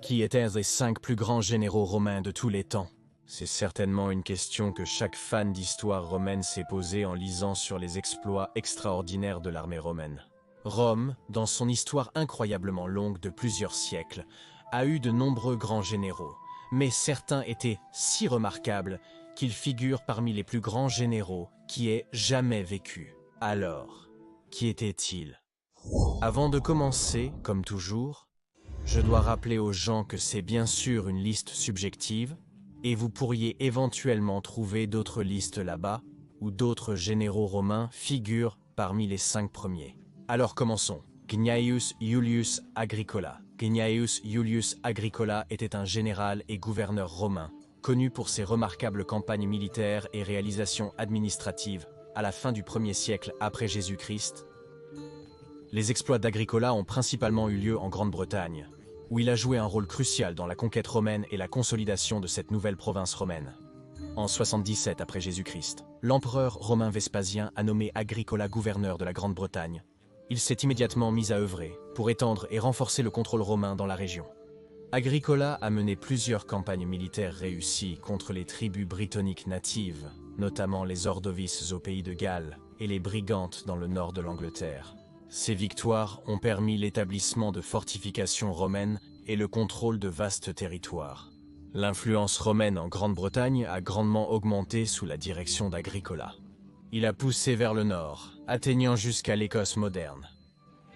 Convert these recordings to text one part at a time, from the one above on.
Qui étaient les 5 plus grands généraux romains de tous les temps? C'est certainement une question que chaque fan d'histoire romaine s'est posée en lisant sur les exploits extraordinaires de l'armée romaine. Rome, dans son histoire incroyablement longue de plusieurs siècles, a eu de nombreux grands généraux, mais certains étaient si remarquables qu'ils figurent parmi les plus grands généraux qui aient jamais vécu. Alors, qui étaient-ils? Avant de commencer, comme toujours, je dois rappeler aux gens que c'est bien sûr une liste subjective, et vous pourriez éventuellement trouver d'autres listes là-bas, où d'autres généraux romains figurent parmi les 5 premiers. Alors commençons. Gnaeus Iulius Agricola. Gnaeus Iulius Agricola était un général et gouverneur romain, connu pour ses remarquables campagnes militaires et réalisations administratives à la fin du 1er siècle après Jésus-Christ. Les exploits d'Agricola ont principalement eu lieu en Grande-Bretagne, où il a joué un rôle crucial dans la conquête romaine et la consolidation de cette nouvelle province romaine. En 77 après Jésus-Christ, l'empereur romain Vespasien a nommé Agricola gouverneur de la Grande-Bretagne. Il s'est immédiatement mis à œuvrer pour étendre et renforcer le contrôle romain dans la région. Agricola a mené plusieurs campagnes militaires réussies contre les tribus britanniques natives, notamment les Ordovis au pays de Galles et les Brigantes dans le nord de l'Angleterre. Ces victoires ont permis l'établissement de fortifications romaines et le contrôle de vastes territoires. L'influence romaine en Grande-Bretagne a grandement augmenté sous la direction d'Agricola. Il a poussé vers le nord, atteignant jusqu'à l'Écosse moderne.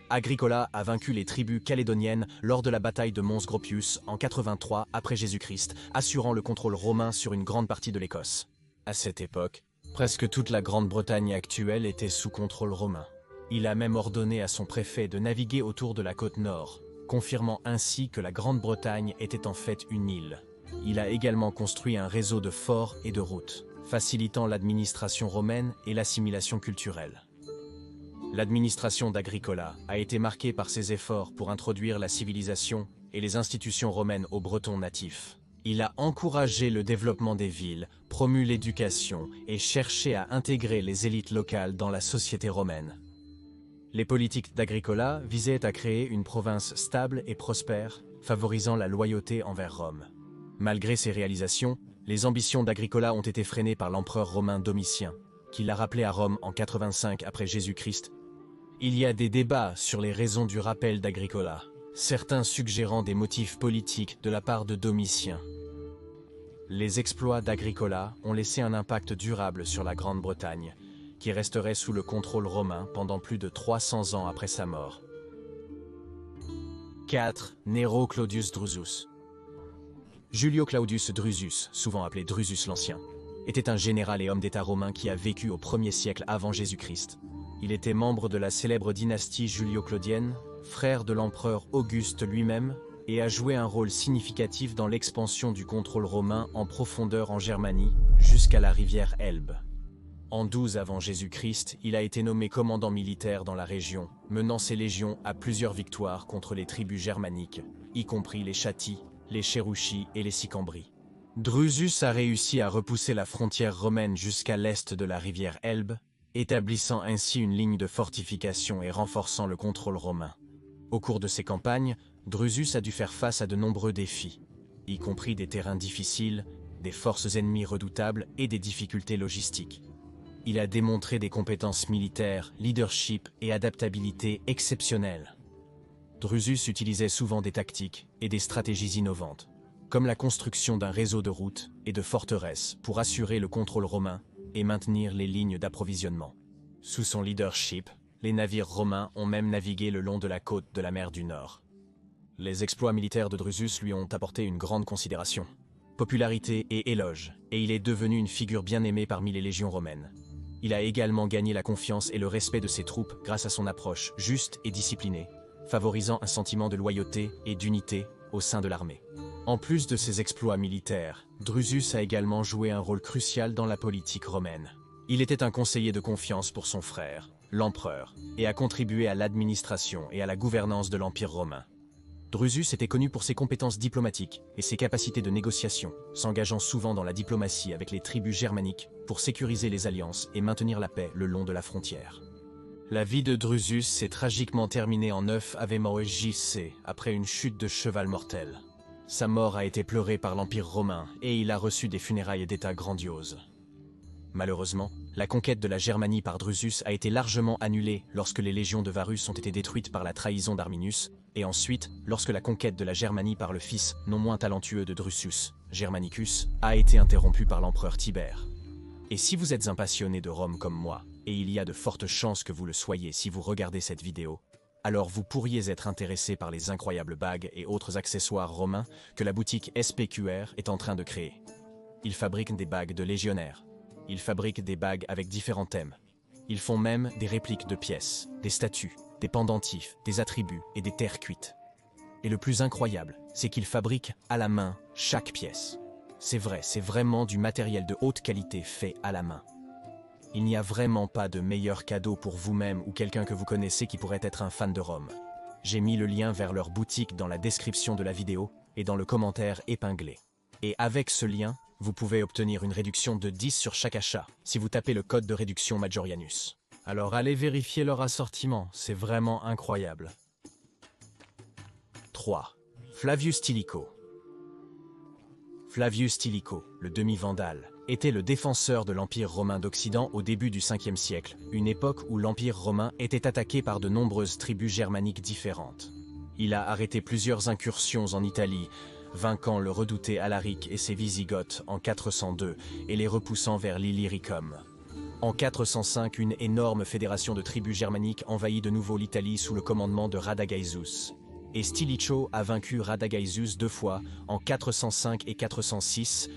Agricola a vaincu les tribus calédoniennes lors de la bataille de Mons Gropius en 83 après Jésus-Christ, assurant le contrôle romain sur une grande partie de l'Écosse. À cette époque, presque toute la Grande-Bretagne actuelle était sous contrôle romain. Il a même ordonné à son préfet de naviguer autour de la côte nord, confirmant ainsi que la Grande-Bretagne était en fait une île. Il a également construit un réseau de forts et de routes, facilitant l'administration romaine et l'assimilation culturelle. L'administration d'Agricola a été marquée par ses efforts pour introduire la civilisation et les institutions romaines aux Bretons natifs. Il a encouragé le développement des villes, promu l'éducation et cherché à intégrer les élites locales dans la société romaine. Les politiques d'Agricola visaient à créer une province stable et prospère, favorisant la loyauté envers Rome. Malgré ces réalisations, les ambitions d'Agricola ont été freinées par l'empereur romain Domitien, qui l'a rappelé à Rome en 85 après Jésus-Christ. Il y a des débats sur les raisons du rappel d'Agricola, certains suggérant des motifs politiques de la part de Domitien. Les exploits d'Agricola ont laissé un impact durable sur la Grande-Bretagne, qui resterait sous le contrôle romain pendant plus de 300 ans après sa mort. 4. Nero Claudius Drusus. Julio Claudius Drusus, souvent appelé Drusus l'Ancien, était un général et homme d'État romain qui a vécu au 1er siècle avant Jésus-Christ. Il était membre de la célèbre dynastie julio-claudienne, frère de l'empereur Auguste lui-même, et a joué un rôle significatif dans l'expansion du contrôle romain en profondeur en Germanie, jusqu'à la rivière Elbe. En 12 avant Jésus-Christ, il a été nommé commandant militaire dans la région, menant ses légions à plusieurs victoires contre les tribus germaniques, y compris les Chatti, les Cherusci et les Sicambri. Drusus a réussi à repousser la frontière romaine jusqu'à l'est de la rivière Elbe, établissant ainsi une ligne de fortification et renforçant le contrôle romain. Au cours de ses campagnes, Drusus a dû faire face à de nombreux défis, y compris des terrains difficiles, des forces ennemies redoutables et des difficultés logistiques. Il a démontré des compétences militaires, leadership et adaptabilité exceptionnelles. Drusus utilisait souvent des tactiques et des stratégies innovantes, comme la construction d'un réseau de routes et de forteresses pour assurer le contrôle romain et maintenir les lignes d'approvisionnement. Sous son leadership, les navires romains ont même navigué le long de la côte de la mer du Nord. Les exploits militaires de Drusus lui ont apporté une grande considération, popularité et éloge, et il est devenu une figure bien aimée parmi les légions romaines. Il a également gagné la confiance et le respect de ses troupes grâce à son approche juste et disciplinée, favorisant un sentiment de loyauté et d'unité au sein de l'armée. En plus de ses exploits militaires, Drusus a également joué un rôle crucial dans la politique romaine. Il était un conseiller de confiance pour son frère, l'empereur, et a contribué à l'administration et à la gouvernance de l'Empire romain. Drusus était connu pour ses compétences diplomatiques et ses capacités de négociation, s'engageant souvent dans la diplomatie avec les tribus germaniques pour sécuriser les alliances et maintenir la paix le long de la frontière. La vie de Drusus s'est tragiquement terminée en 9 Ave Maoris JC après une chute de cheval mortelle. Sa mort a été pleurée par l'Empire romain et il a reçu des funérailles d'État grandioses. Malheureusement, la conquête de la Germanie par Drusus a été largement annulée lorsque les légions de Varus ont été détruites par la trahison d'Arminius, et ensuite lorsque la conquête de la Germanie par le fils non moins talentueux de Drusus, Germanicus, a été interrompue par l'empereur Tibère. Et si vous êtes un passionné de Rome comme moi, et il y a de fortes chances que vous le soyez si vous regardez cette vidéo, alors vous pourriez être intéressé par les incroyables bagues et autres accessoires romains que la boutique SPQR est en train de créer. Ils fabriquent des bagues de légionnaires. Ils fabriquent des bagues avec différents thèmes. Ils font même des répliques de pièces, des statues, des pendentifs, des attributs et des terres cuites. Et le plus incroyable, c'est qu'ils fabriquent à la main chaque pièce. C'est vrai, c'est vraiment du matériel de haute qualité fait à la main. Il n'y a vraiment pas de meilleur cadeau pour vous-même ou quelqu'un que vous connaissez qui pourrait être un fan de Rome. J'ai mis le lien vers leur boutique dans la description de la vidéo et dans le commentaire épinglé. Et avec ce lien, vous pouvez obtenir une réduction de 10 sur chaque achat si vous tapez le code de réduction Majorianus. Alors allez vérifier leur assortiment, c'est vraiment incroyable. 3. Flavius Stilicho. Flavius Stilicho, le demi-vandale, était le défenseur de l'Empire romain d'Occident au début du 5e siècle, une époque où l'Empire romain était attaqué par de nombreuses tribus germaniques différentes. Il a arrêté plusieurs incursions en Italie, vainquant le redouté Alaric et ses Wisigoths en 402 et les repoussant vers l'Illyricum. En 405, une énorme fédération de tribus germaniques envahit de nouveau l'Italie sous le commandement de Radagaisus. Et Stilicho a vaincu Radagaisus 2 fois, en 405 et 406.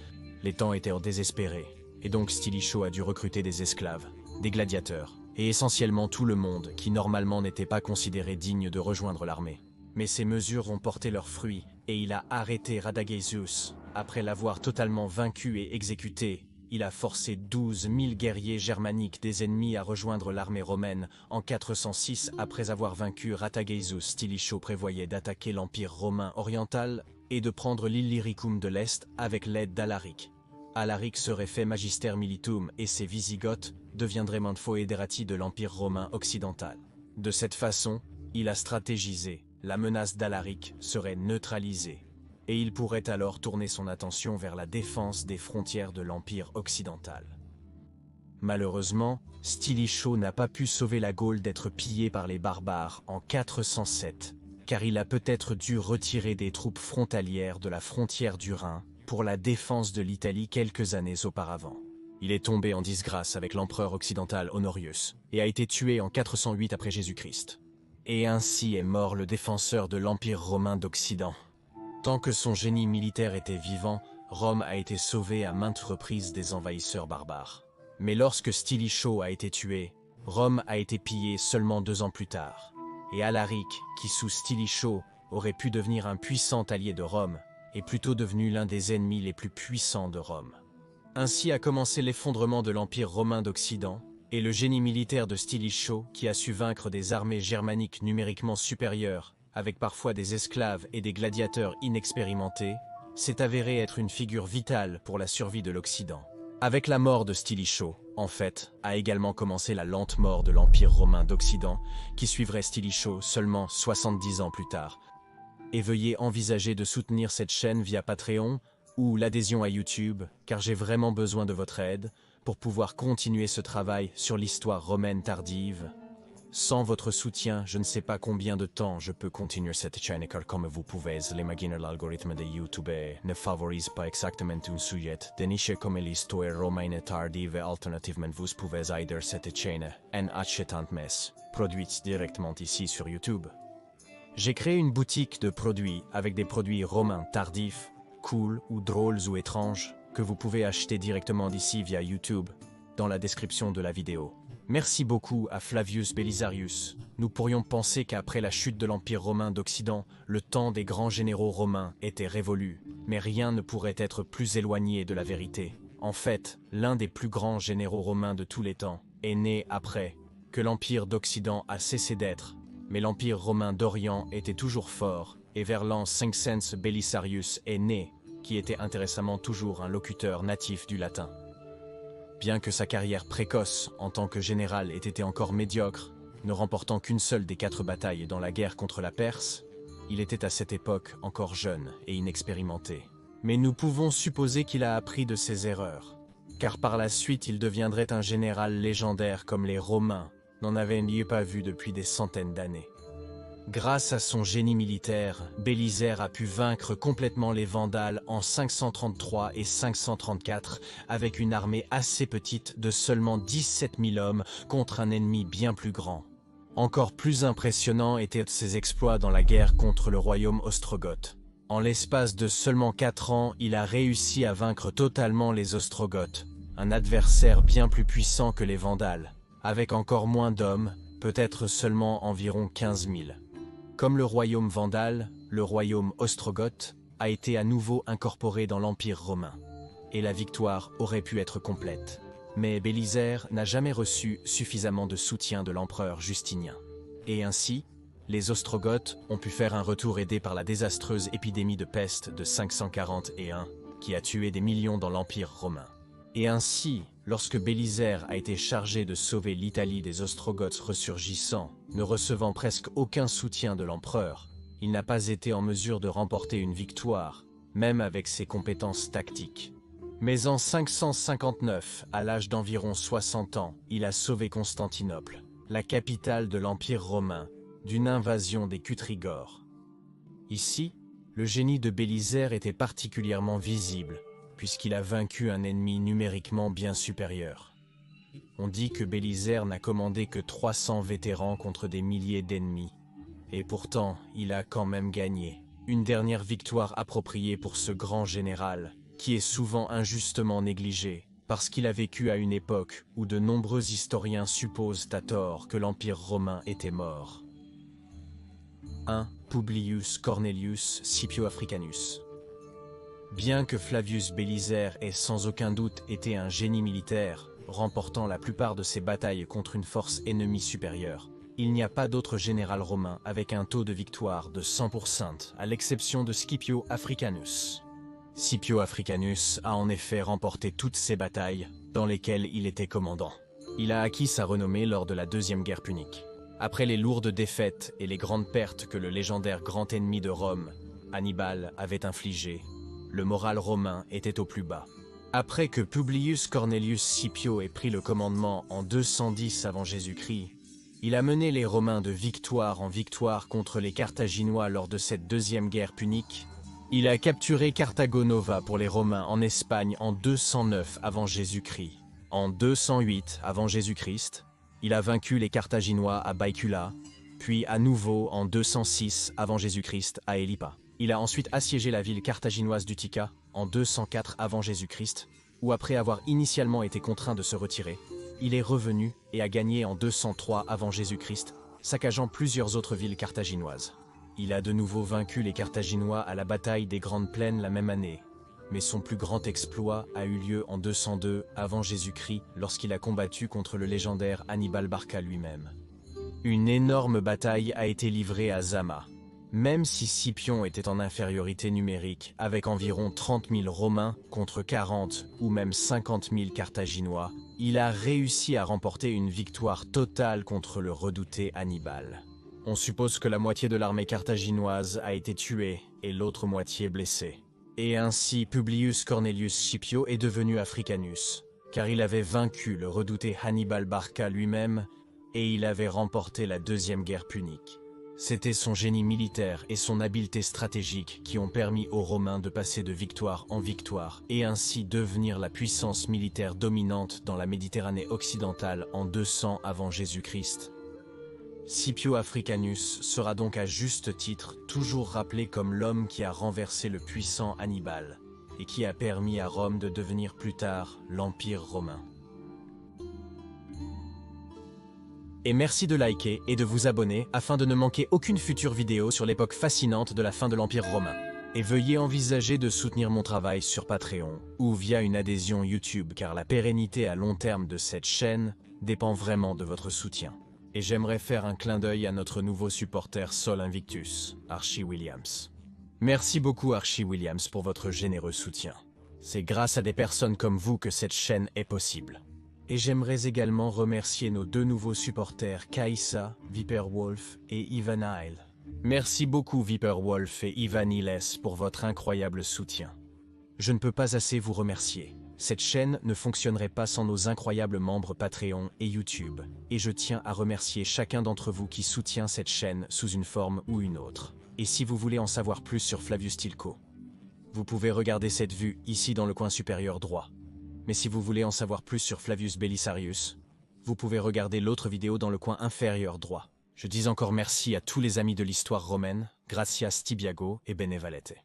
Les temps étaient désespérés, et donc Stilicho a dû recruter des esclaves, des gladiateurs, et essentiellement tout le monde qui normalement n'était pas considéré digne de rejoindre l'armée. Mais ces mesures ont porté leurs fruits, et il a arrêté Radagaisus. Après l'avoir totalement vaincu et exécuté, il a forcé 12 000 guerriers germaniques des ennemis à rejoindre l'armée romaine. En 406, après avoir vaincu Radagaisus, Stilicho prévoyait d'attaquer l'Empire romain oriental et de prendre l'Illyricum de l'Est avec l'aide d'Alaric. Alaric serait fait magister militum et ses Wisigoths deviendraient foederati de l'Empire romain occidental. De cette façon, il a stratégisé. La menace d'Alaric serait neutralisée, et il pourrait alors tourner son attention vers la défense des frontières de l'Empire occidental. Malheureusement, Stilicho n'a pas pu sauver la Gaule d'être pillée par les barbares en 407, car il a peut-être dû retirer des troupes frontalières de la frontière du Rhin pour la défense de l'Italie quelques années auparavant. Il est tombé en disgrâce avec l'empereur occidental Honorius, et a été tué en 408 après Jésus-Christ. Et ainsi est mort le défenseur de l'Empire romain d'Occident. Tant que son génie militaire était vivant, Rome a été sauvée à maintes reprises des envahisseurs barbares. Mais lorsque Stilicho a été tué, Rome a été pillée seulement 2 ans plus tard. Et Alaric, qui sous Stilicho aurait pu devenir un puissant allié de Rome, est plutôt devenu l'un des ennemis les plus puissants de Rome. Ainsi a commencé l'effondrement de l'Empire romain d'Occident, et le génie militaire de Stilicho, qui a su vaincre des armées germaniques numériquement supérieures, avec parfois des esclaves et des gladiateurs inexpérimentés, s'est avéré être une figure vitale pour la survie de l'Occident. Avec la mort de Stilicho, en fait, a également commencé la lente mort de l'Empire romain d'Occident, qui suivrait Stilicho seulement 70 ans plus tard. Et veuillez envisager de soutenir cette chaîne via Patreon ou l'adhésion à YouTube, car j'ai vraiment besoin de votre aide pour pouvoir continuer ce travail sur l'histoire romaine tardive. Sans votre soutien, je ne sais pas combien de temps je peux continuer cette chaîne, car comme vous pouvez l'imaginer, l'algorithme de YouTube ne favorise pas exactement un sujet de niche comme l'histoire romaine tardive. Alternativement, vous pouvez aider cette chaîne en achetant mes produits directement ici sur YouTube. J'ai créé une boutique de produits avec des produits romains tardifs, cool ou drôles ou étranges, que vous pouvez acheter directement d'ici via YouTube, dans la description de la vidéo. Merci beaucoup à Flavius Belisarius. Nous pourrions penser qu'après la chute de l'Empire romain d'Occident, le temps des grands généraux romains était révolu, mais rien ne pourrait être plus éloigné de la vérité. En fait, l'un des plus grands généraux romains de tous les temps est né après que l'Empire d'Occident a cessé d'être, mais l'Empire romain d'Orient était toujours fort, et vers l'an 500 Belisarius est né, qui était intéressamment toujours un locuteur natif du latin. Bien que sa carrière précoce en tant que général ait été encore médiocre, ne remportant qu'une seule des 4 batailles dans la guerre contre la Perse, Il était à cette époque encore jeune et inexpérimenté. Mais nous pouvons supposer qu'il a appris de ses erreurs, car par la suite il deviendrait un général légendaire comme les Romains n'en avaient pas vu depuis des centaines d'années. Grâce à son génie militaire, Bélisaire a pu vaincre complètement les Vandales en 533 et 534 avec une armée assez petite de seulement 17 000 hommes contre un ennemi bien plus grand. Encore plus impressionnant étaient ses exploits dans la guerre contre le royaume ostrogoth. En l'espace de seulement 4 ans, il a réussi à vaincre totalement les Ostrogoths, un adversaire bien plus puissant que les Vandales, avec encore moins d'hommes, peut-être seulement environ 15 000. Comme le royaume vandale, le royaume ostrogoth a été à nouveau incorporé dans l'Empire romain, et la victoire aurait pu être complète. Mais Bélisaire n'a jamais reçu suffisamment de soutien de l'empereur Justinien. Et ainsi, les Ostrogoths ont pu faire un retour aidés par la désastreuse épidémie de peste de 541 qui a tué des millions dans l'Empire romain. Et ainsi, lorsque Bélisaire a été chargé de sauver l'Italie des Ostrogoths ressurgissants, ne recevant presque aucun soutien de l'empereur, il n'a pas été en mesure de remporter une victoire, même avec ses compétences tactiques. Mais en 559, à l'âge d'environ 60 ans, il a sauvé Constantinople, la capitale de l'Empire romain, d'une invasion des Kutrigores. Ici, le génie de Bélisaire était particulièrement visible, puisqu'il a vaincu un ennemi numériquement bien supérieur. On dit que Bélisaire n'a commandé que 300 vétérans contre des milliers d'ennemis. Et pourtant, il a quand même gagné. Une dernière victoire appropriée pour ce grand général, qui est souvent injustement négligé, parce qu'il a vécu à une époque où de nombreux historiens supposent à tort que l'Empire romain était mort. 1. Publius Cornelius Scipio Africanus. Bien que Flavius Bélisaire ait sans aucun doute été un génie militaire, remportant la plupart de ses batailles contre une force ennemie supérieure, il n'y a pas d'autre général romain avec un taux de victoire de 100%, à l'exception de Scipio Africanus. Scipio Africanus a en effet remporté toutes ses batailles, dans lesquelles il était commandant. Il a acquis sa renommée lors de la Deuxième Guerre punique. Après les lourdes défaites et les grandes pertes que le légendaire grand ennemi de Rome, Hannibal, avait infligées, le moral romain était au plus bas. Après que Publius Cornelius Scipio ait pris le commandement en 210 avant Jésus-Christ, il a mené les Romains de victoire en victoire contre les Carthaginois lors de cette deuxième guerre punique. Il a capturé Carthago Nova pour les Romains en Espagne en 209 avant Jésus-Christ. En 208 avant Jésus-Christ, il a vaincu les Carthaginois à Baecula, puis à nouveau en 206 avant Jésus-Christ à Élipa. Il a ensuite assiégé la ville carthaginoise d'Utica en 204 avant Jésus-Christ, où après avoir initialement été contraint de se retirer, il est revenu et a gagné en 203 avant Jésus-Christ, saccageant plusieurs autres villes carthaginoises. Il a de nouveau vaincu les Carthaginois à la bataille des Grandes Plaines la même année, mais son plus grand exploit a eu lieu en 202 avant Jésus-Christ lorsqu'il a combattu contre le légendaire Hannibal Barca lui-même. Une énorme bataille a été livrée à Zama. Même si Scipion était en infériorité numérique, avec environ 30 000 Romains contre 40 ou même 50 000 Carthaginois, il a réussi à remporter une victoire totale contre le redouté Hannibal. On suppose que la moitié de l'armée carthaginoise a été tuée et l'autre moitié blessée. Et ainsi Publius Cornelius Scipio est devenu Africanus, car il avait vaincu le redouté Hannibal Barca lui-même et il avait remporté la deuxième guerre punique. C'était son génie militaire et son habileté stratégique qui ont permis aux Romains de passer de victoire en victoire et ainsi devenir la puissance militaire dominante dans la Méditerranée occidentale en 200 avant Jésus-Christ. Scipio Africanus sera donc à juste titre toujours rappelé comme l'homme qui a renversé le puissant Hannibal et qui a permis à Rome de devenir plus tard l'Empire romain. Et merci de liker et de vous abonner afin de ne manquer aucune future vidéo sur l'époque fascinante de la fin de l'Empire romain. Et veuillez envisager de soutenir mon travail sur Patreon ou via une adhésion YouTube car la pérennité à long terme de cette chaîne dépend vraiment de votre soutien. Et j'aimerais faire un clin d'œil à notre nouveau supporter Sol Invictus, Archie Williams. Merci beaucoup Archie Williams pour votre généreux soutien. C'est grâce à des personnes comme vous que cette chaîne est possible. Et j'aimerais également remercier nos deux nouveaux supporters Kaïssa, Viper Wolf et Ivan Isle. Merci beaucoup Viperwolf et Ivan Iles pour votre incroyable soutien. Je ne peux pas assez vous remercier. Cette chaîne ne fonctionnerait pas sans nos incroyables membres Patreon et YouTube, et je tiens à remercier chacun d'entre vous qui soutient cette chaîne sous une forme ou une autre. Et si vous voulez en savoir plus sur Flavius Tilko, vous pouvez regarder cette vue ici dans le coin supérieur droit. Mais si vous voulez en savoir plus sur Flavius Belisarius, vous pouvez regarder l'autre vidéo dans le coin inférieur droit. Je dis encore merci à tous les amis de l'histoire romaine, Gracias Tibiago et Benevalete.